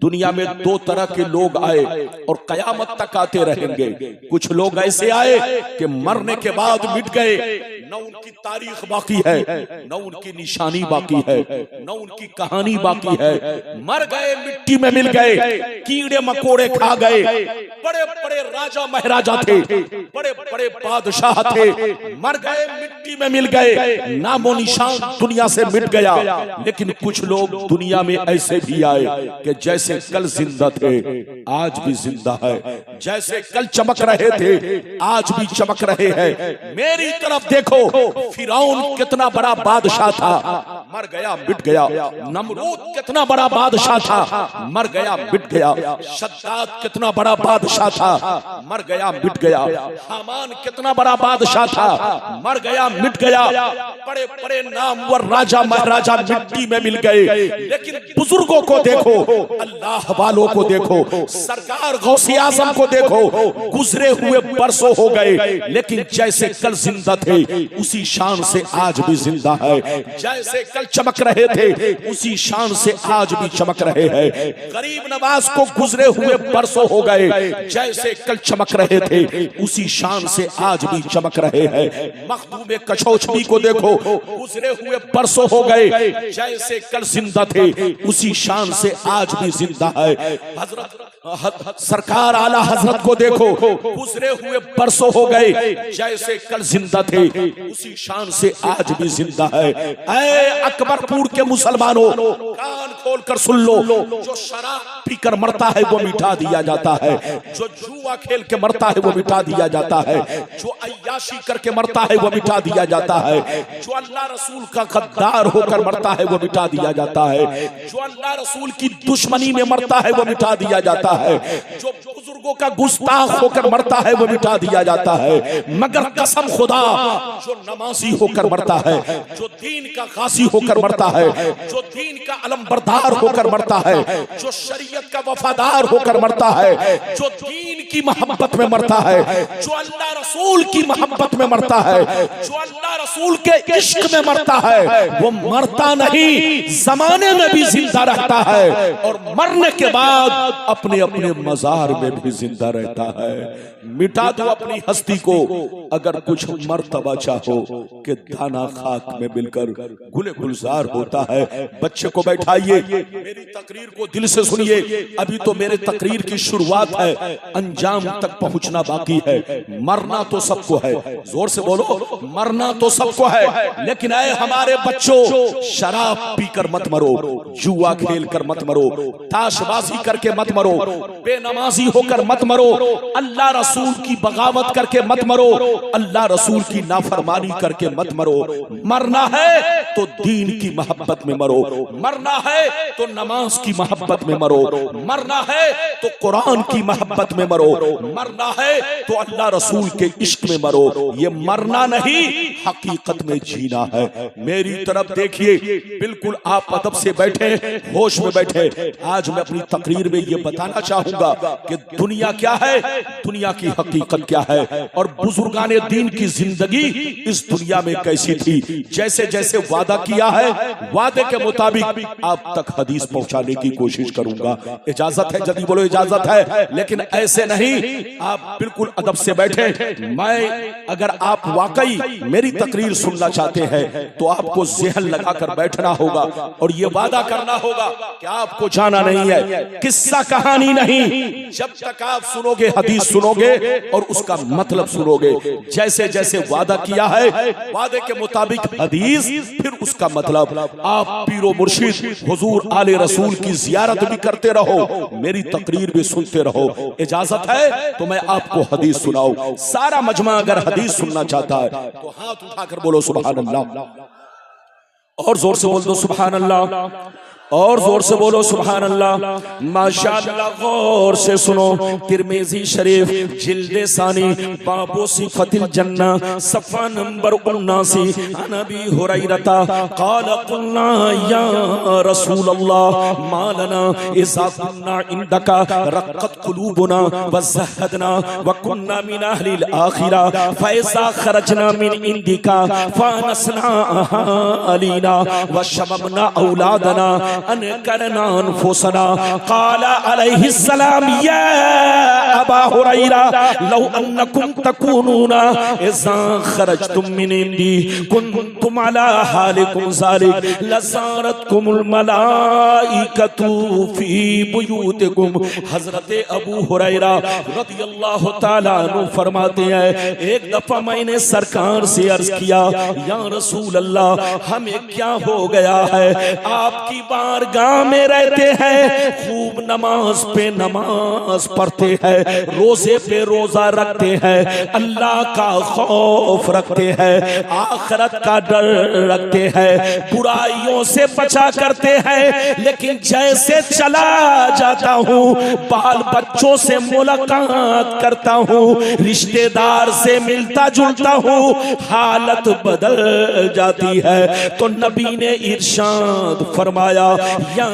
दुनिया में दो तरह के लोग आए और कयामत तक आते रहेंगे। कुछ लोग ऐसे आए कि मरने के बाद मिट गए, न उनकी तारीख बाकी है, न उनकी निशानी बाकी है, न उनकी कहानी बाकी है। मर गए, मिट्टी में मिल गए, कीड़े मकोड़े खा गए। बड़े बड़े राजा महाराजा थे, बड़े बड़े बादशाह थे, मर गए, मिट्टी में मिल गए, नामो निशान दुनिया से मिट गया। लेकिन कुछ लोग दुनिया में ऐसे भी आए कि जैसे कल जिंदा थे आज भी जिंदा है, जैसे कल चमक रहे थे आज भी चमक रहे हैं। मेरी तरफ देखो, फिरौन कितना बड़ा बादशाह था, मर गया मिट गया। नमरूद कितना बड़ा बादशाह था, मर गया मिट गया। शद्दाद कितना बड़ा बादशाह था, मर गया मिट गया। हामान कितना बड़ा बादशाह था, मर गया मिट गया। बड़े बड़े नामवर राजा महाराजा मिट्टी में मिल गए। लेकिन बुजुर्गों को देखो, अल्लाह वालों को देखो, सरकार गौसे आजम को देखो, गुजरे हुए बरसों हो गए, लेकिन जैसे कल जिंदा थे उसी शान से आज भी जिंदा है। जैसे कल चमक रहे थे उसी शान से आज भी चमक रहे हैं। गरीब नवाज को गुजरे हुए बरसों हो गए, जैसे कल चमक रहे थे उसी शान से आज भी चमक रहे हैं। मखदूम कचौचनी को देखो, गुजरे हुए बरसों हो गए, जैसे कल जिंदा थे उसी शान से आज भी जिंदा है। हजरत सरकार आला हजरत को देखो, गुजरे हुए बरसों हो गए, जैसे कल जिंदा थे उसी शान से आज भी जिंदा है। ऐ अकबरपुर के मुसलमानों, कान खोल कर सुन लो, जो शराब पीकर मरता है वो मिटा दिया जाता है, जो जुआ खेल के मरता है वो मिटा दिया जाता है, जो अय्याशी करके मरता है वो मिटा दिया जाता है, जो अल्लाह रसूल का गद्दार होकर मरता है वो मिटा दिया जाता है, जो अल्लाह रसूल की दुश्मनी में मरता है वो मिटा दिया जाता है, जो बुजुर्गों का गुस्ताख होकर मरता है वो मिटा दिया जाता है। मगर कसम खुदा, जो नमाजी होकर मरता है, जो दीन का गाजी होकर मरता है, जो दीन का अलमबरदार होकर मरता है, जो शरीयत का वफादार होकर मरता है, जो दीन की मोहब्बत में मरता है, जो अल्लाह रसूल की मोहब्बत में मरता है, जो अल्लाह रसूल के इश्क में मरता है, वो मरता नहीं, जमाने में भी जिंदा रहता है और मरने के बाद अपने अपने मजार में भी जिंदा रहता है। मिटा दो अपनी हस्ती को अगर कुछ मर्तबा चाहो कि दाना खाक में मिलकर गुले गुलजार होता है। बच्चे को बैठाइए, मेरी तकरीर को दिल से सुनिए। अभी तो मेरे तकरीर की शुरुआत है, अंजाम तक पहुंचना बाकी है। मरना तो सबको है, जोर से बोलो, मरना तो सबको है। लेकिन ऐ हमारे बच्चों, शराब पीकर मत मरो, जुआ खेल कर मत मरो, ताशबाजी करके मत मरो, बेनमाजी होकर मत मरो, अल्लाह रसूल की बगावत करके मत मरो, अल्लाह रसूल की नाफरमानी करके मत मरो। मरना है तो दीन की मोहब्बत में मरो, मरना है तो नमाज की मोहब्बत में मरो, मरना है तो कुरान की मोहब्बत में मरो, मरना है तो अल्लाह रसूल के इश्क में मरो। ये मरना नहीं, हकीकत में जीना है। मेरी तरफ देखिए, बिल्कुल आप अदब से बैठे, होश में बैठे। आज मैं अपनी तकरीर में ये बताना चाहूंगा कि दुनिया क्या है, दुनिया की हकीकत क्या है और बुजुर्गाने दीन की जिंदगी इस दुनिया में कैसी थी। जैसे जैसे वादा किया है, वादे के मुताबिक आप तक हदीस पहुंचाने की कोशिश करूंगा। इजाजत है? जल्दी बोलो इजाजत है। लेकिन ऐसे नहीं, आप बिल्कुल अदब से बैठे। मैं अगर आप वाकई मेरी तकरीर सुनना चाहते हैं तो आपको ज़हन लगाकर बैठना होगा और ये वादा करना होगा कि आपको जाना नहीं है, किस्सा कहानी नहीं। जब तक आप सुनोगे, हदीस सुनोगे और उसका मतलब सुनोगे, जैसे जैसे वादा किया है वादे के मुताबिक हदीस, फिर उसका मतलब। आप पीरो मुर्शिद हुजूर आले रसूल की जियारत भी करते रहो, मेरी तकरीर भी सुनते रहो। इजाजत है तो मैं आपको हदीस सुनाऊं। सारा मजमा अगर हदीस सुनना चाहता है तो हाथ उठाकर बोलो सुभान अल्लाह, और जोर से बोल दो सुभान अल्लाह, और जोर से बोलो सुभान अल्लाह। माशाअल्लाह, गौर से सुनो। तिरमिज़ी शरीफ जिल्दे सानी बाबो सिफतिल जन्ना सफ़ा नंबर 79। नबी हुरैरता क़ाल क़ुलना या रसूल अल्लाह मा लना इज़ा कुन्ना इंदका रक़्क़त क़ुलूबुना व ज़हदना व कुन्ना मिन अहलिल आखिरा फ़इज़ा ख़रजना मिन इंदिका फ़नसना अलीना व शममना औलादना अन करना अनफुसना क़ाल अलैहिस्सलाम या अबा हुरैरा लौ अन्नकुम तकूनूना इज़ा खरजतुम मिन इंदी कुंतुम अला हालिकुम ज़ालिक लज़ारतकुमुल मलाइकतु फी बुयूतिकुम। हज़रत अबू हुरैरा रज़ियल्लाहु ताला अन्हु फरमाते हैं, एक दफा मैंने सरकार से अर्ज किया, या रसूल अल्लाह हमें क्या हो गया है, आपकी बारगाह में रहते हैं, खूब नमाज पे नमाज पढ़ते हैं, रोजे पे रोजा रखते हैं, अल्लाह का खौफ रखते हैं, आखिरत का डर रखते हैं, बुराइयों से बचा करते हैं, लेकिन जैसे चला जाता हूँ, बाल बच्चों से मुलाकात करता हूँ, रिश्तेदार से मिलता जुलता हूँ, हालत बदल जाती है। तो नबी ने इरशाद फरमाया, या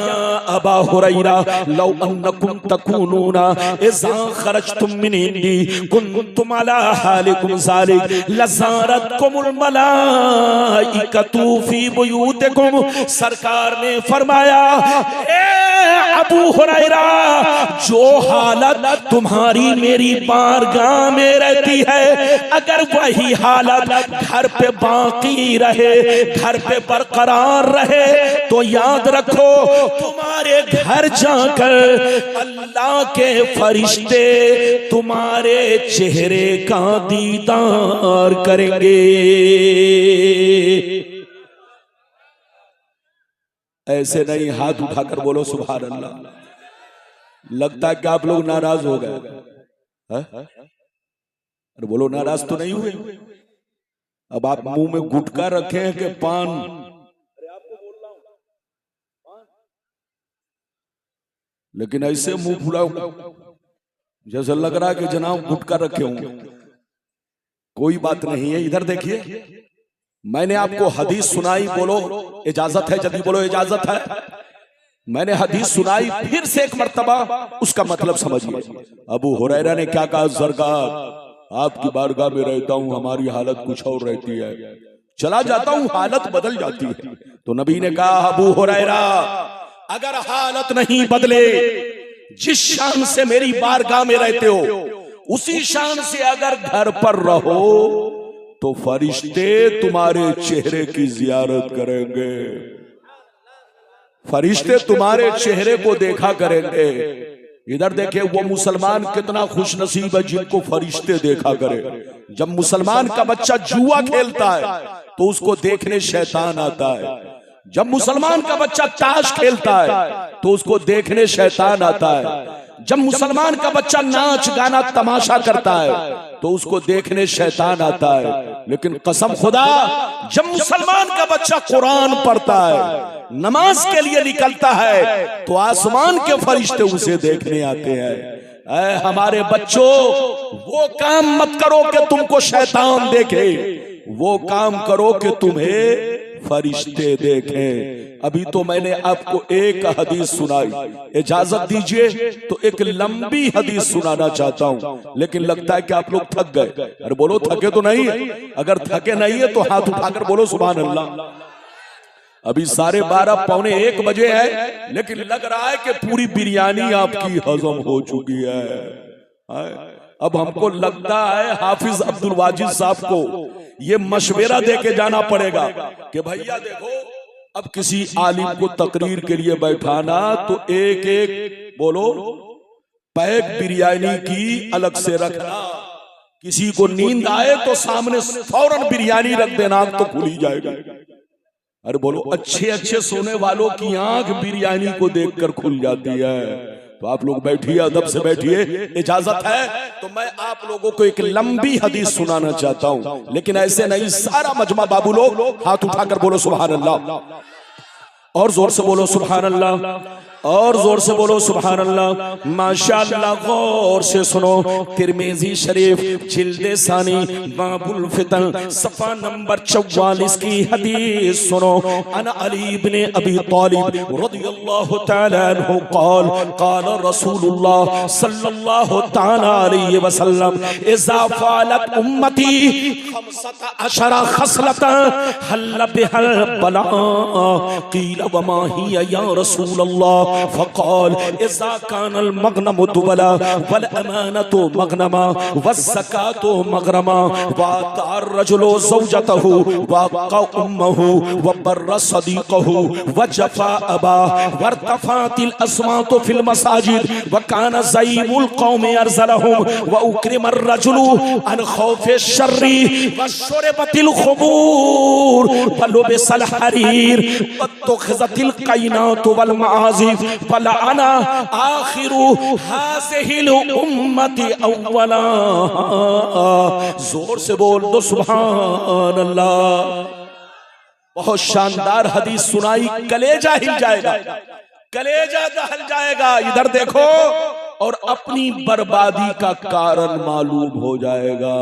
अबा हुरैरा लौ अन्नकुम तकूनूना इज़ा खरजतुम मिन इंदी कुंतुम अला हालिकुम ज़ालिक लज़ारतकुमुल मलाइकतु फी बुयूतिकुम। सरकार ने फरमाया, ए अबू हुरैरा, जो हालत तुम्हारी मेरी बारगाह में रहती है, अगर वही हालत घर पे बाकी रहे, घर पे बरकरार रहे, तो याद रखो तुम्हारे घर जाकर अल्लाह के फरिश्ते तुम्हारे चेहरे का दीदार करेंगे। ऐसे नहीं, हाथ उठाकर बोलो सुभान अल्लाह। लगता है कि आप लोग नाराज हो गए, अरे बोलो नाराज तो नहीं हुए। अब आप मुंह में गुटखा रखे हैं कि पान? लेकिन ऐसे मुंह फुला जैसे लग रहा है कि जनाब गुटखा रखे होंगे। कोई बात नहीं है, इधर देखिए, मैंने आपको हदीस सुनाई, बोलो इजाजत है? जल्दी बोलो इजाजत है। मैंने हदीस सुनाई, फिर से एक मर्तबा उसका मतलब समझिए। अबू हुरैरा ने क्या कहा, सरकार आपकी बारगाह में रहता हूं, हमारी हालत कुछ और रहती है, चला जाता हूं हालत बदल जाती है। तो नबी ने कहा, अबू हुरैरा अगर हालत नहीं बदले, जिस शान से मेरी बारगाह में रहते हो उसी शान से अगर घर पर रहो, तो फरिश्ते तुम्हारे चेहरे की जियारत करेंगे, फरिश्ते तुम्हारे चेहरे को देखा करेंगे। इधर देखिए, वो मुसलमान कितना खुश नसीब है जिनको फरिश्ते देखा करे। जब मुसलमान का बच्चा जुआ खेलता है तो उसको देखने शैतान आता है, जब मुसलमान का बच्चा ताश खेलता है तो उसको देखने शैतान आता है, जब मुसलमान का बच्चा नाच गाना तमाशा करता है तो उसको देखने शैतान आता है। लेकिन कसम खुदा, जब मुसलमान का बच्चा कुरान पढ़ता है, नमाज के लिए निकलता है, तो आसमान के फरिश्ते उसे देखने आते हैं। ऐ हमारे बच्चों, वो काम मत करो कि तुमको शैतान देखे, वो काम करो कि तुम्हें फरिश्ते देखें। अभी तो मैंने आपको एक हदीस सुनाई, इजाजत दीजिए तो एक लंबी हदीस सुनाना चाहता हूं, लेकिन लगता है कि आप लोग थक गए। अरे बोलो थके तो नहीं है? अगर थके नहीं है तो हाथ उठाकर बोलो सुभान अल्लाह। अभी 12:30 पौने 1 बजे है, लेकिन लग रहा है कि पूरी बिरयानी आपकी हजम हो चुकी है। अब हमको लगता है हाफिज अब्दुल वाजिद साहब को ये मशवरा दे के जाना पड़ेगा कि भैया देखो, अब किसी आलिम को तकरीर के लिए बैठाना तो एक एक बोलो पैक बिरयानी की अलग से रखना, किसी को नींद आए तो सामने फौरन बिरयानी रख देना, तो खुल ही जाएगा। अरे बोलो, अच्छे अच्छे सोने वालों की आंख बिरयानी को देखकर खुल जाती है। तो आप लोग बैठिए, अदब से बैठिए, इजाजत है तो मैं आप लोगों को एक लंबी हदीस सुनाना चाहता हूं, लेकिन ऐसे नहीं, सारा मजमा बाबू लोग हाथ उठाकर बोलो सुभान अल्लाह, और जोर से बोलो सुभान अल्लाह। और जोर से बोलो सुभान अल्लाह, माशाअल्लाह। गौर से सुनो, तिरमिज़ी शरीफ जिल्दे सानी बाबुल फितन सफ़ा नंबर 44 की हदीस सुनो। अन अली इब्ने अबी तालिब रज़ियल्लाहु तआला अन्हु क़ाल क़ाल रसूलुल्लाह सल्लल्लाहु तआला अलैहि वसल्लम इज़ा फ़अलत उम्मती 15 खसलतन हल बिहल बला क़ील वमा हिया या रसूलल्लाह फ़क़ाल इज़ा कानल मग़नमु दुबला वल अमानतु मग़नमा वज़्ज़कातु मग़रमा वअतार रजुलु ज़ौजतहु वअक़ा उम्महु वबर्र सदीक़हु वजफ़ा अबा वरतफ़अतिल अस्वातु फ़िल मसाजिद वकान ज़ईमुल क़ौमि अरज़लहुम वउक्रिमर रजुलु अन ख़ौफ़ि शर्रि वशुरिबतिल ख़ुबूर वलुबिसल हरीर वत्तख़ज़तिल क़ैनातु वल मआज़िफ़ वलअना आखिरु हाज़िहिल उम्मति अव्वला। जोर से बोल दो सुभान अल्लाह। बहुत शानदार हदीस सुनाई, कलेजा हिल जाएगा, कलेजा दहल जाएगा। इधर देखो और अपनी बर्बादी का कारण मालूम हो जाएगा।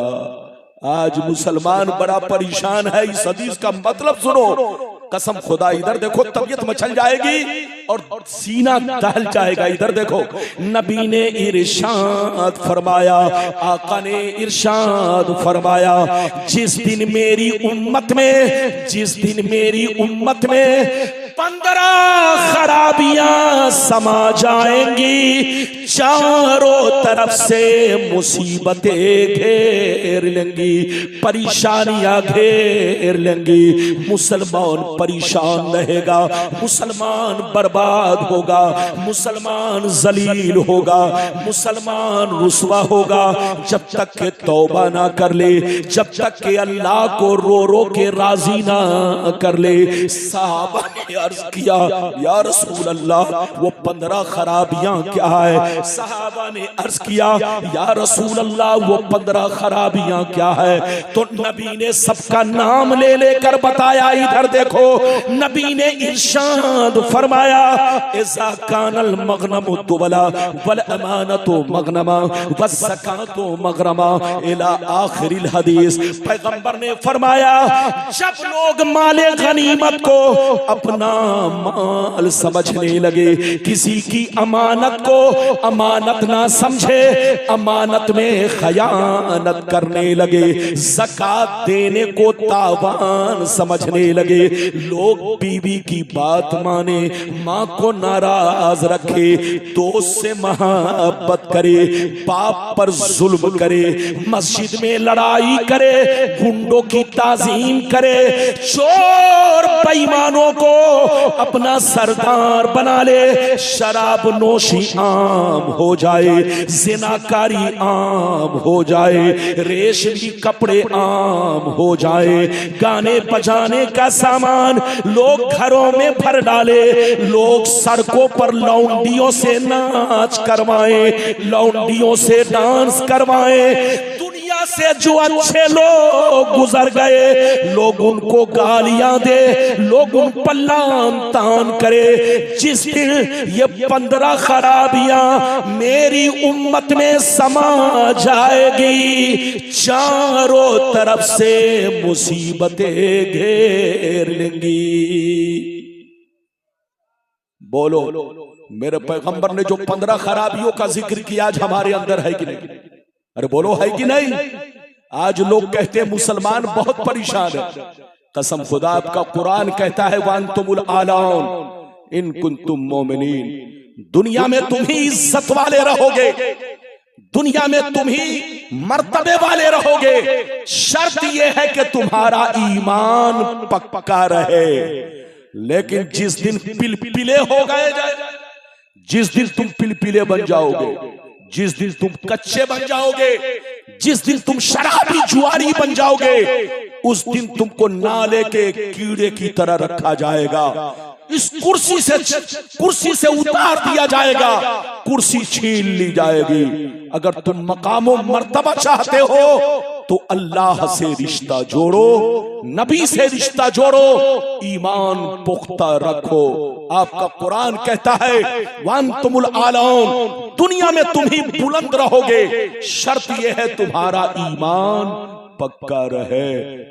आज मुसलमान बड़ा परेशान है। इस हदीस का मतलब सुनो, कसम खुदा। इधर देखो, तबीयत मचल जाएगी और सीना दहल जाएगा। इधर देखो, नबी ने इरशाद फरमाया, आका ने इरशाद फरमाया, जिस दिन मेरी उम्मत में 15 खराबियां समा जाएंगी, चारों तरफ से मुसीबतें घेर लेंगी, परेशानियां घेर लेंगी। मुसलमान परेशान रहेगा, मुसलमान बर्बाद होगा, मुसलमान जलील होगा, मुसलमान रुसवा होगा, जब तक के तौबा ना कर ले, जब तक के अल्लाह को रो रो के राजी ना कर ले। साहबा ने अर्ज किया, या रसूल अल्लाह, वो 15 खराबियां क्या है? साहबा ने अर्ज किया, या रसूल अल्लाह, वो 15 खराबियां क्या है? तो नबी ने सबका नाम ले लेकर बताया। इधर देखो, नबी ने इरशाद फरमाया, इज़ा कानल मग़नमु दुबला वल अमानतु मग़नमा वज़्ज़कातु मग़रमा इला आखिरिल हदीस। पैगंबर ने फरमाया, जब लोग माले गनीमत को अपना माल समझने लगे, किसी की अमानत को अमानत ना समझे, अमानत में खयानत करने लगे, ज़कात देने को तावान समझने लगे, लोग बीवी की बात माने, माँ को नाराज रखे, दोस्त से मोहब्बत करे, बाप पर जुल्म करे, मस्जिद में लड़ाई करे, गुंडों की ताज़ीम करे, चोर बेईमानों को अपना सरदार बना ले, शराब नोशी आम हो जाए, जिनाकारी आम हो जाए, रेशमी कपड़े आम हो जाए, गाने बजाने का सामान लोग घरों में भर डाले, लोग सड़कों पर लौंडियों से नाच करवाएं, लौंडियों से डांस करवाएं। दुनिया से जो अच्छे लोग गुजर गए, लोग उनको गालियां दे, लोग उन पर लान तान करे। जिस दिन ये 15 खराबियां मेरी उम्मत में समा जाएगी, चारों तरफ से मुसीबतें घेर लेंगी। बोलो, मेरे पैगंबर ने जो 15 खराबियों का जिक्र किया, आज हमारे अंदर है कि नहीं? अरे बोलो, है कि नहीं? आज लोग कहते हैं मुसलमान बहुत परेशान है। कसम खुदा, आपका कुरान कहता है, वांतुमुल आलाउन इन कुंतुम मोमिनीन। दुनिया में तुम ही इज्जत वाले रहोगे, दुनिया में तुम ही मर्तबे वाले रहोगे, शर्त यह है कि तुम्हारा ईमान पक्का रहे। लेकिन जिस दिन पिलपिले हो गए, जिस दिन तुम पिलपिले बन जाओगे, जिस दिन तुम कच्चे बन जाओगे, जिस दिन तुम शराबी जुआरी बन जाओगे, उस दिन तुमको नाले के कीड़े की तरह रखा जाएगा। इस कुर्सी से उतार दिया जाएगा, कुर्सी छीन ली जाएगी। अगर तुम मकामो मर्तबा चाहते हो तो अल्लाह से रिश्ता जोड़ो, नबी से रिश्ता जोड़ो, ईमान पुख्ता रखो। आपका कुरान कहता है वअंतुमुल आलौन, दुनिया में तुम ही बुलंद रहोगे, शर्त यह है तुम्हारा ईमान पक्का रहे।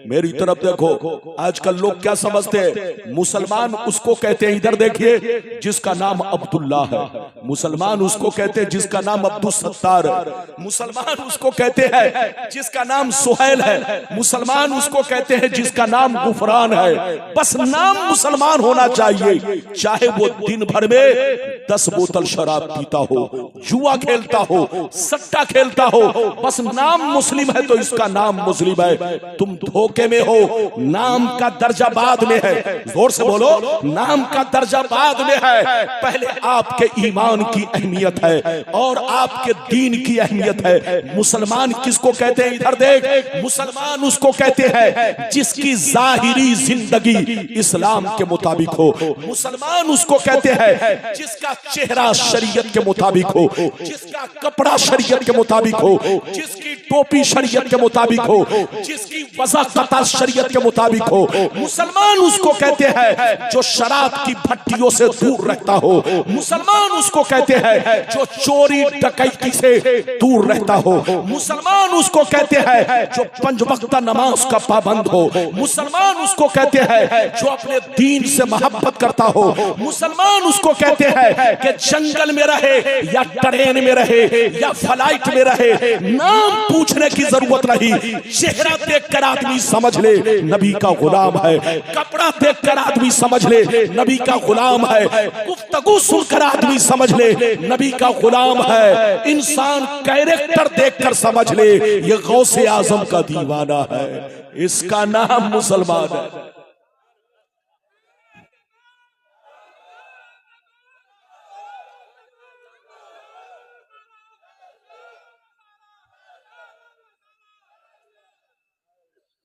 मेरी तरफ देखो, आजकल लोग क्या समझते हैं, मुसलमान उसको कहते हैं, इधर देखिए, जिसका नाम अब्दुल्ला है, मुसलमान उसको कहते हैं जिसका नाम अब्दुल सत्तार है, मुसलमान उसको कहते हैं जिसका नाम सुहैल है, मुसलमान उसको कहते हैं जिसका नाम गुफरान है। बस नाम मुसलमान होना चाहिए, चाहे वो दिन भर में 10 बोतल शराब पीता हो, जुआ खेलता हो, सट्टा खेलता हो, बस नाम मुस्लिम है तो इसका नाम मुस्लिम है। तुम धोखे में हो, नाम का दर्जा बाद में है। जोर से बोलो, नाम का दर्जा बाद में है, पहले आपके ईमान की अहमियत है और आपके दीन की अहमियत है। मुसलमान किसको कहते हैं, इधर देख, मुसलमान उसको कहते हैं जिसकी जाहिरी जिंदगी इस्लाम के मुताबिक हो, मुसलमान उसको कहते हैं जिसका चेहरा शरीयत के मुताबिक हो, जिसका कपड़ा शरीयत के मुताबिक हो, जिसकी टोपी शरीयत के मुताबिक हो, जिसकी वज़ाक़त शरीयत के मुताबिक हो। मुसलमान उसको कहते हैं जो शराब की भट्टियों से दूर रहता हो, मुसलमान उसको कहते हैं जो चोरी डकैती से दूर रहता हो, मुसलमान उसको कहते हैं जो 5 वक्त नमाज का पाबंद हो, मुसलमान उसको कहते हैं जो अपने दीन से मोहब्बत करता हो, मुसलमान उसको कहते हैं कि जंगल में रहे या ट्रेन में रहे या फ्लाइट में रहे, नाम पूछने की जरूरत नहीं, चेहरा देखकर आदमी समझ ले नबी का गुलाम है, कपड़ा देखकर आदमी समझ ले नबी का गुलाम है, गुफ्तगू सुनकर आदमी समझ ले नबी का गुलाम है, इंसान कैरेक्टर देखकर समझ ले ये गौसे आजम का दीवाना है, इसका नाम मुसलमान है।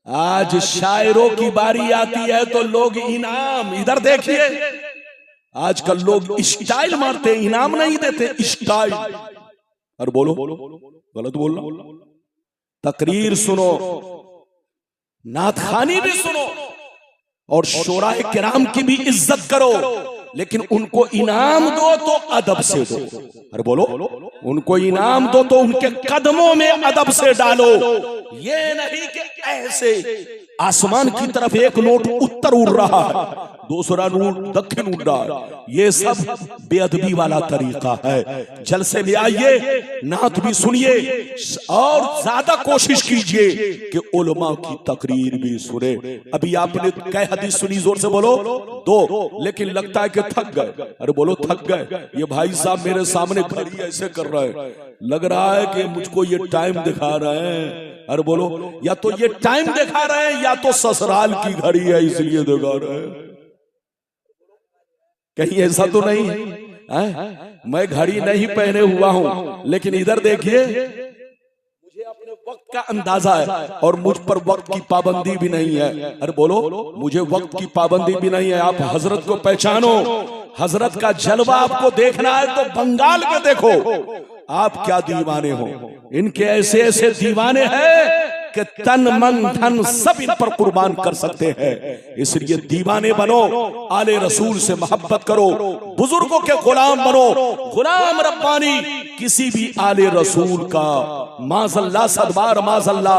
आज शायरों की बारी आती है तो लोग इनाम, इधर देखिए, आजकल लोग स्टाइल मारते हैं, इनाम नहीं देते, स्टाइल। और बोलो, गलत बोलना, तकरीर सुनो, नातखानी भी सुनो और शोराए किराम की भी इज्जत करो, लेकिन उनको इनाम दो तो अदब से दो। अरे बोलो, उनको इनाम दो तो उनके कदमों में अदब से डालो, ये नहीं कि ऐसे आसमान की तरफ एक नोट उत्तर उड़ रहा है, दूसरा नोट दक्षिण उड़ रहा है, ये सब बेअदबी वाला तरीका है। जलसे में आइए, नात भी सुनिए और ज्यादा कोशिश कीजिए कि उलमा की तकरीर भी सुने। अभी आपने कई हदीस सुनी, जोर से बोलो, 2, लेकिन लगता है कि थक गए। अरे बोलो, थक गए। ये भाई साहब मेरे सामने घड़ी ऐसे कर रहे हैं, लग रहा है कि मुझको ये टाइम दिखा रहे हैं। अरे बोलो, या तो ये टाइम दिखा रहे हैं या तो ससुराल की घड़ी है इसलिए दिखा रहे हैं। कहीं ऐसा तो नहीं है? मैं घड़ी नहीं पहने हुआ हूं, लेकिन इधर देखिए, मुझे अपने वक्त का अंदाजा है और मुझ पर वक्त की पाबंदी भी नहीं है। अरे बोलो, मुझे वक्त की पाबंदी भी नहीं है। आप हजरत को पहचानो, हजरत का जलवा आपको देखना है तो बंगाल में देखो, आप क्या दीवाने हो। इनके ऐसे ऐसे दीवाने हैं कि तन मन धन सब इन पर कुर्बान कर सकते हैं। इसलिए दीवाने बनो, आले रसूल से मोहब्बत करो, बुजुर्गों के गुलाम बनो, गुलाम रब्बानी किसी भी आले रसूल का माज़ल्ला सदबार माज़ल्ला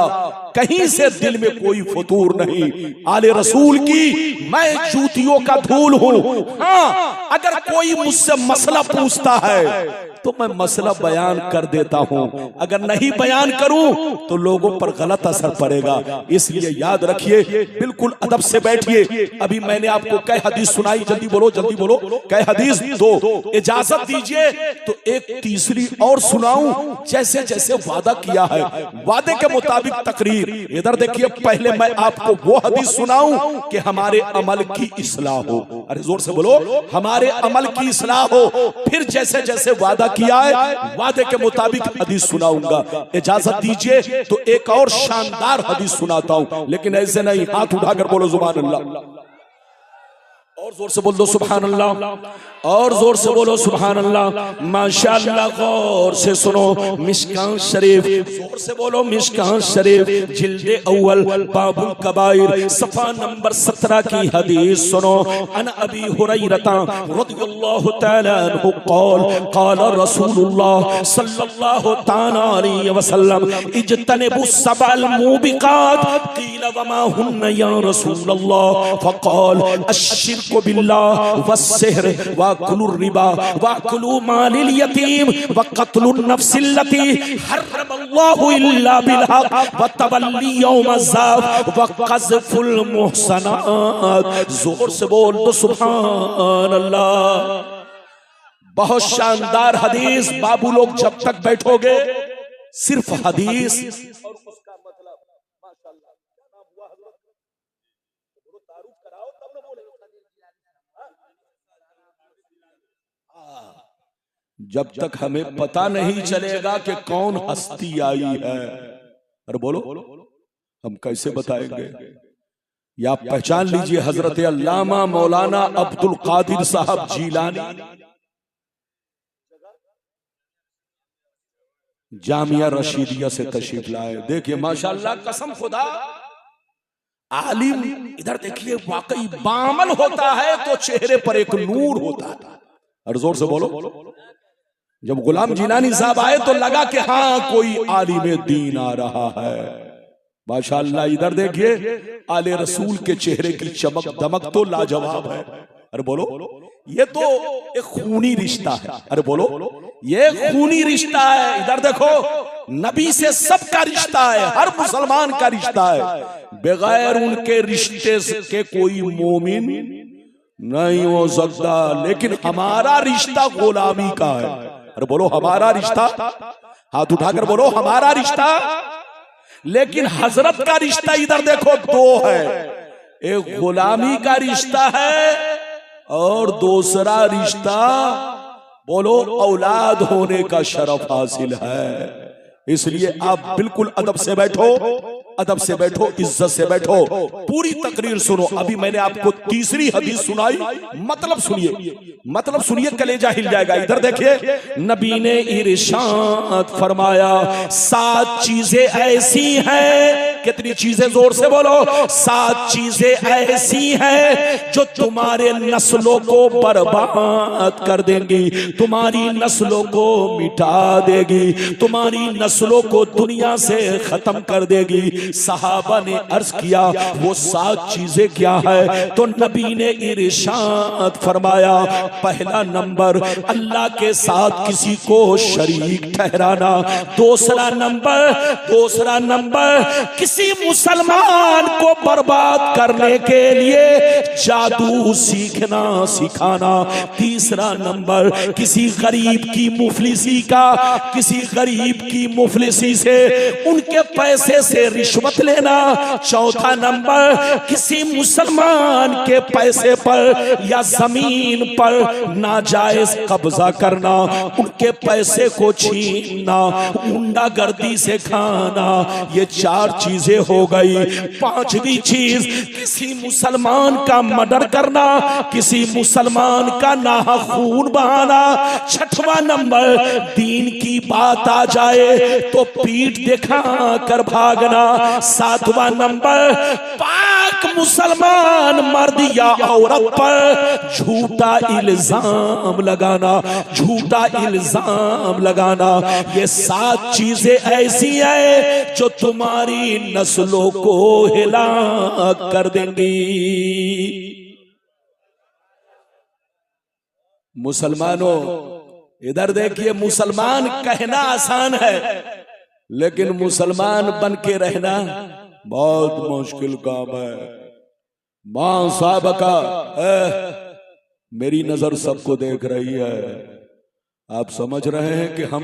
कहीं से दिल में कोई फतूर नहीं। आले रसूल की मैं जूतियों का धूल हूं। हाँ, अगर कोई मुझसे मसला पूछता है तो मैं मसला बयान कर देता हूं, अगर नहीं बयान करूं तो लोगों पर गलत असर पड़ेगा। इसलिए याद रखिए, बिल्कुल अदब से बैठिए। अभी मैंने आपको कई हदीस सुनाई, जल्दी बोलो, जल्दी बोलो, कई हदीस 2, इजाजत दीजिए तो एक तीसरी और सुनाऊं, जैसे जैसे वादा किया है वादे के मुताबिक तकरीर। इधर देखिए, पहले मैं आपको वो हदीस सुनाऊं कि हमारे अमल की इस्लाह हो। अरे जोर से बोलो, हमारे अमल की इस्लाह हो। फिर जैसे जैसे वादा किया है वादे के मुताबिक हदीस सुनाऊंगा। इजाजत दीजिए तो एक और शानदार हदीस सुनाता हूं, लेकिन ऐसे नहीं, हाथ उठाकर बोलो सुभान अल्लाह। और जोर से बोल दो सुभान अल्लाह, और जोर से बोलो सुभान अल्लाह। माशाअल्लाह, गौर से सुनो मिशकात शरीफ, जोर से बोलो मिशकात शरीफ, जिल्दे अव्वल बाबुल कबाइर सफा नंबर 17 की हदीस सुनो। अन अबी हुरैरता रज़ियल्लाहु तआला अन्हु क़ाल क़ाल रसूलुल्लाह सल्लल्लाहु तआला अलैहि वसल्लम इज्तनिबु सबअल मूबिकात क़ील वमा हुन्न या रसूलल्लाह फ़क़ाल अश्शिरकु बिल्लाह वस्सिhr वअक्लुर रिबा वअक्लु मालिल यतीम वक़त्लुन नफ्सिल्लती हर्रमल्लाहु इल्ला बिलहक़ वतवल्ली यौमज़्ज़ाफ वक़ज़फुल मुहसनात। जोर से बोल दो सुभान अल्लाह। बहुत शानदार हदीस। बाबू लोग जब तक बैठोगे सिर्फ हदीस और उसका मतलब माशाअल्लाह। क्या नाम हुआ हजरत? बोलो तारुफ कराओ तब न बोले। जब तक हमें पता नहीं चलेगा कि कौन हस्ती आई है, अरे बोलो हम कैसे बताएंगे? या आप पहचान लीजिए हजरत अल्लामा मौलाना अब्दुल कादिर साहब जीलानी जामिया रशीदिया से तशरीफ लाए। देखिए माशाअल्लाह, कसम खुदा, आलिम इधर देखिए वाकई बामल होता है तो चेहरे पर एक नूर होता है। और जोर से बोलो, जब गुलाम जिलानी साहब आए तो लगा कि हाँ कोई आलिम दीन आ रहा है। माशाअल्लाह, इधर देखिए आले रसूल के चेहरे की चमक दमक तो लाजवाब है। अरे बोलो, ये तो एक खूनी रिश्ता है। अरे बोलो, ये खूनी रिश्ता है। इधर देखो, नबी से सबका रिश्ता है, हर मुसलमान का रिश्ता है। बगैर उनके रिश्ते के कोई मोमिन नहीं हो सकता। लेकिन हमारा रिश्ता गुलामी का है। अरे बोलो, हमारा रिश्ता, हाथ उठाकर बोलो, हमारा रिश्ता। लेकिन हजरत का रिश्ता इधर देखो दो है, एक गुलामी का रिश्ता है और दूसरा रिश्ता बोलो औलाद होने का शरफ हासिल है। इसलिए आप बिल्कुल अदब से बैठो, अदब से बैठो, इज्जत से बैठो, पूरी तकरीर सुनो। अभी मैंने आपको तीसरी हदीस सुनाई, मतलब सुनिए, मतलब सुनिए, कलेजा हिल जाएगा। इधर देखिए, नबी ने इरशाद फरमाया 7 चीजें ऐसी हैं। कितनी चीजें? जोर से बोलो। 7 चीजें ऐसी हैं जो तुम्हारे नस्लों को बर्बाद कर देंगी, तुम्हारी नस्लों को मिटा देगी, तुम्हारी नस्लों को दुनिया से खत्म कर देगी। सहाबा ने अर्ज किया वो 7 चीजें क्या है? तो नबी ने इरशाद फरमाया, पहला नंबर अल्लाह के साथ किसी को शरीक ठहराना। दूसरा नंबर किसी मुसलमान को बर्बाद करने के लिए जादू सीखना सिखाना। तीसरा नंबर किसी गरीब की मुफलिसी से उनके पैसे से रिश्वत लेना। चौथा नंबर किसी मुसलमान के पैसे पर या जमीन पर नाजायज कब्जा करना, उनके पैसे को छीनना, गुंडागर्दी से खाना। ये 4 चीजें हो गई। 5वीं चीज किसी मुसलमान का मर्डर करना, किसी मुसलमान का नाहक खून बहाना। 6वां नंबर दीन की बात आ जाए तो पीठ दिखा कर भागना। 7वां नंबर पाक मुसलमान मर्द या औरत पर झूठा इल्जाम लगाना। ये 7 चीजें ऐसी हैं जो तुम्हारी नस्लों को हिलाक कर देंगी। मुसलमानों इधर देखिए, मुसलमान कहना आसान है लेकिन मुसलमान बन के रहना बहुत मुश्किल काम है। मां साहब का मेरी नजर सबको देख रही है। आप समझ रहे हैं कि हम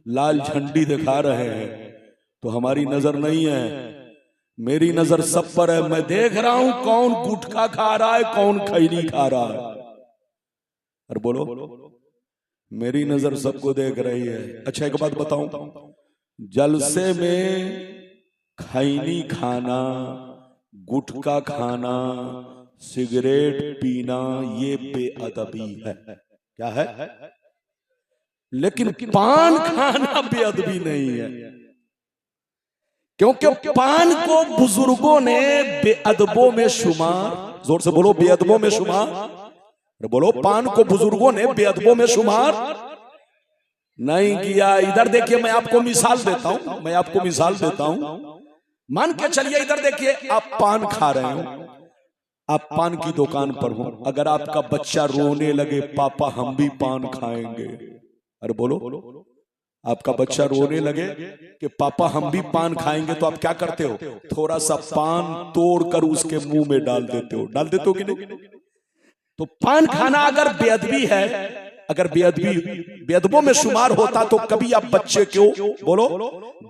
लाल झंडी दिखा रहे हैं, तो हमारी नजर नहीं है, मेरी नजर सब पर है। मैं देख रहा हूं कौन गुटखा खा रहा है, कौन खैनी खा रहा है। और बोलो, मेरी नजर सबको देख रही है। अच्छा एक बात बताऊं, जलसे में खैनी खाना, गुटखा खाना, सिगरेट पीना ये बेअदबी है। क्या है? लेकिन पान खाना बेअदबी नहीं है, क्योंकि पान को बुजुर्गों ने बेअदबों में शुमार, जोर से बोलो, बेअदबों में शुमार, बोलो, पान को बुजुर्गों ने बेअदबों में शुमार नहीं किया। इधर देखिए, मैं आपको मिसाल देता हूं, मैं आपको मिसाल देता हूं। मान के चलिए, इधर देखिए, आप पान खा रहे हो, आप पान की दुकान पर हो, अगर आपका बच्चा रोने लगे, पापा हम भी पान खाएंगे, अरे बोलो, आपका बच्चा रोने लगे कि पापा हम भी पान खाएंगे, तो आप क्या करते हो? थोड़ा सा पान तोड़कर उसके मुंह में डाल देते हो। डाल देते हो कि नहीं? तो पान खाना अगर बेअदबी है, अगर बेअदबों में शुमार होता, तो कभी आप बच्चे को, बोलो,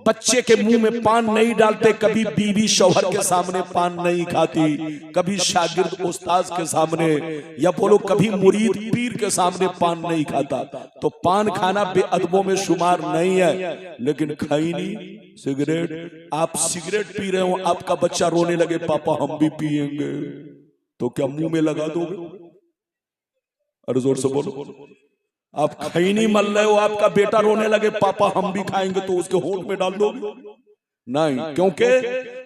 बच्चे के मुंह में पान नहीं डालते, कभी बीवी शौहर के सामने पान नहीं खाती, कभी शागिर्द उस्ताद के सामने, या बोलो कभी मुरीद पीर के सामने पान नहीं खाता। तो पान खाना बेअदबों में शुमार नहीं है। लेकिन खैनी, सिगरेट, आप सिगरेट पी रहे हो, आपका बच्चा रोने लगे, पापा हम भी पिएंगे, तो क्या मुंह में लगा दोगे? अरे जोर से बोलो। आप खैनी मल रहे हो, आपका बेटा रोने लगे, पापा हम भी खाएंगे, तो उसके होंठ में डाल दोगे? नहीं, क्योंकि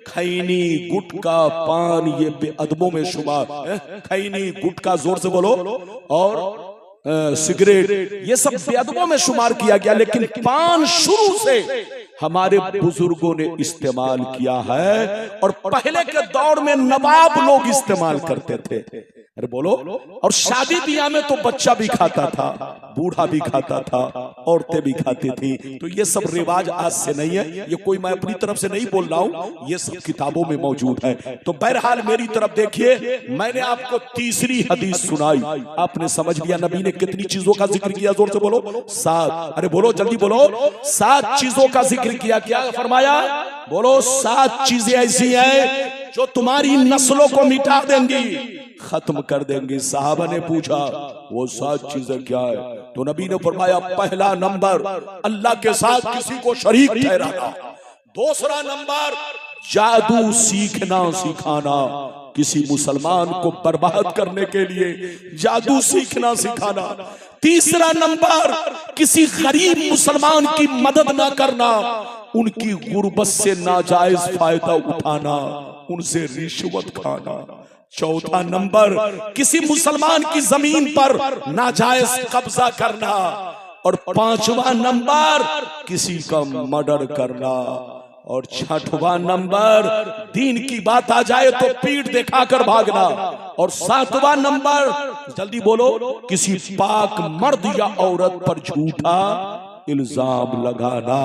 खैनी, गुटखा, पान ये बेअदबों में शुमार। खैनी, गुटखा, जोर से बोलो, और सिगरेट, ये सब बेअदबों में शुमार किया गया। लेकिन पान शुरू से हमारे बुजुर्गों ने इस्तेमाल किया है, और पहले के दौर में नवाब लोग इस्तेमाल करते थे। अरे बोलो, और शादी ब्याह में तो बच्चा भी खाता था, बूढ़ा भी खाता था, औरतें भी खाती थी। तो ये सब रिवाज आज से नहीं है, ये कोई मैं अपनी तरफ से नहीं बोल रहा हूं, ये सब किताबों में मौजूद है। तो बहरहाल मेरी तरफ देखिए, मैंने आपको तीसरी हदीस सुनाई, आपने समझ लिया नबी ने कितनी चीजों का जिक्र किया? जोर से बोलो, 7। अरे बोलो, जल्दी बोलो, 7 चीजों का जिक्र किया। क्या फरमाया? बोलो, 7 चीजें ऐसी हैं जो तुम्हारी नस्लों को मिटा देंगी, खत्म कर देंगे। साहबा ने पूछा, वो 7 चीजें क्या है? तो नबी ने फरमाया, पहला नंबर, अल्लाह के साथ किसी को शरीक ठहराना। दूसरा नंबर, जादू सीखना सिखाना, किसी मुसलमान को बर्बाद करने के लिए जादू सीखना सिखाना। तीसरा नंबर, किसी गरीब मुसलमान की मदद ना करना, उनकी गुर्बत से नाजायज फायदा उठाना, उनसे रिश्वत खाना। चौथा नंबर, किसी मुसलमान की जमीन पर नाजायज कब्जा करना। और 5वां नंबर, किसी का मर्डर करना। और 6वां नंबर, दीन की बात आ जाए तो पीठ दिखाकर भागना। और 7वां नंबर, जल्दी बोलो, किसी पाक मर्द या औरत पर झूठा इल्जाम लगाना।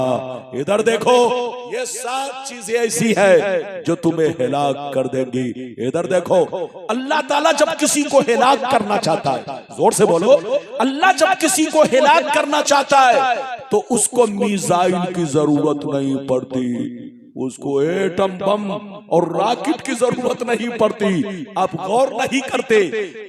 इधर देखो, ये 7 चीजें ऐसी है जो तुम्हें हिलाक कर देंगी। इधर देखो, अल्लाह ताला जब किसी को हिलाक करना चाहता है, जोर से बोलो, अल्लाह जब किसी को हिलाक करना चाहता है तो उसको मिसाइल की जरूरत नहीं पड़ती, उसको एटम बम और रॉकेट की जरूरत नहीं पड़ती। आप गौर नहीं करते,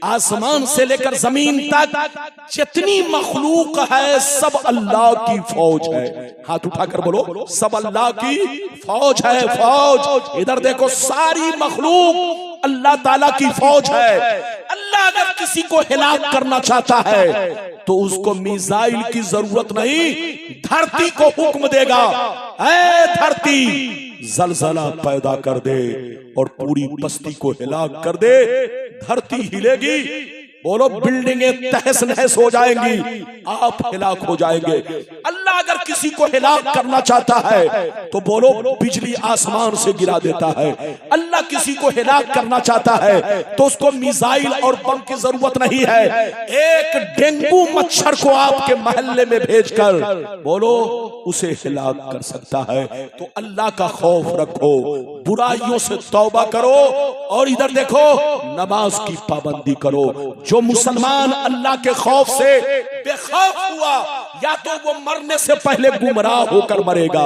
आसमान से लेकर जमीन तक जितनी मखलूक है सब अल्लाह की फौज है। हाथ उठाकर बोलो, सब अल्लाह की फौज है, फौज। इधर देखो, सारी मखलूक अल्लाह ताला की फौज है। अल्लाह अगर किसी को हिलाक करना चाहता है तो उसको मिसाइल की जरूरत नहीं, धरती को हुक्म देगा, ऐ धरती जलजला पैदा कर दे और पूरी बस्ती को हिलाक कर दे। धरती हिलेगी, बोलो, बिल्डिंगें तहस नहस हो जाएंगी, आप हिलाक हो जाएंगे। अल्लाह अगर किसी को हिलाक करना चाहता है तो बोलो, बिजली आसमान से गिरा देता है। अल्लाह किसी को हिलाक करना चाहता है तो उसको मिसाइल और बम की जरूरत नहीं है। एक डेंगू मच्छर को आपके मोहल्ले में भेजकर बोलो, उसे हिलाक कर सकता है। तो अल्लाह का खौफ रखो, बुराइयों से तौबा करो, और इधर देखो, नमाज की पाबंदी करो। जो मुसलमान अल्लाह के खौफ से बेखौफ हुआ, या तो वो मरने से पहले गुमराह होकर मरेगा,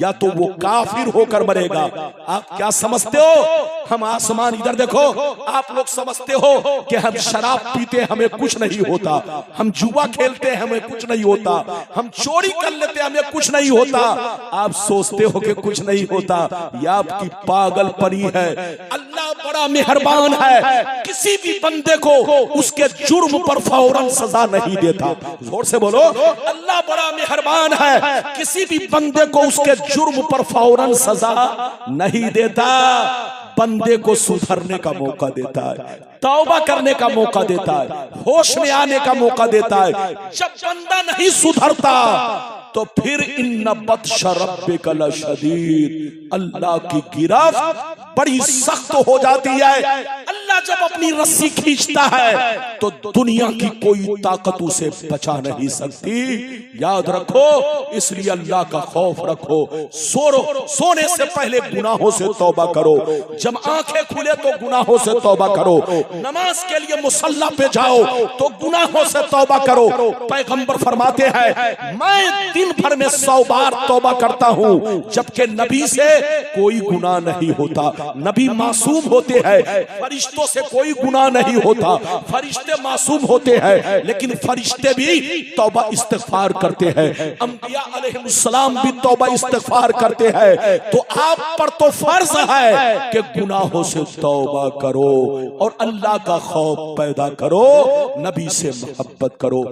या तो वो काफिर होकर मरेगा। आप क्या समझते हो? हम आसमान, इधर देखो, आप लोग समझते हो कि हम शराब पीते हमें कुछ नहीं होता, हम जुआ खेलते हैं हमें कुछ नहीं होता, हम चोरी कर लेते हमें कुछ नहीं होता। आप सोचते हो कि कुछ नहीं होता, यह आपकी पागलपनी है। अल्लाह बड़ा मेहरबान है, किसी भी बंदे को उसके जुर्म पर फौरन सजा नहीं देता। जोर से बोलो, अल्लाह बड़ा मेहरबान है, किसी भी बंदे को उसके जुर्म पर फौरन सजा नहीं देता, बंदे को सुधरने का मौका देता है, तौबा करने का मौका देता है, होश में आने का मौका देता है। जब बंदा नहीं सुधरता तो फिर इन्ना बत्श रब्बिका लशदीद, अल्लाह की गिरफ्त बड़ी सख्त हो जाती है। अल्लाह जब अपनी रस्सी खींचता है तो दुनिया की कोई ताकत उसे बचा नहीं सकती। याद रखो, इसलिए अल्लाह का खौफ रखो। सोने से पहले गुनाहों से तौबा करो, जब आंखें खुले तो गुनाहों से तौबा करो, नमाज के लिए मुसल्ला पे जाओ तो गुनाहों से तौबा करो। पैगंबर फरमाते हैं, मैं दिन भर में 100 बार तौबा करता हूँ, जबकि नबी से कोई गुनाह नहीं होता। नबी मासूम होते हैं, फरिश्तों से कोई गुनाह नहीं होता, फरिश्ते मासूम होते हैं, लेकिन फरिश्ते भी तौबा इस्तिगफार करते हैं, अंबिया अलैहिस्सलाम भी तौबा इस्तिगफार करते हैं। तो आप पर तो फर्ज है कि गुनाहों से तौबा करो और अल्लाह का खौफ पैदा करो, नबी से मोहब्बत करो।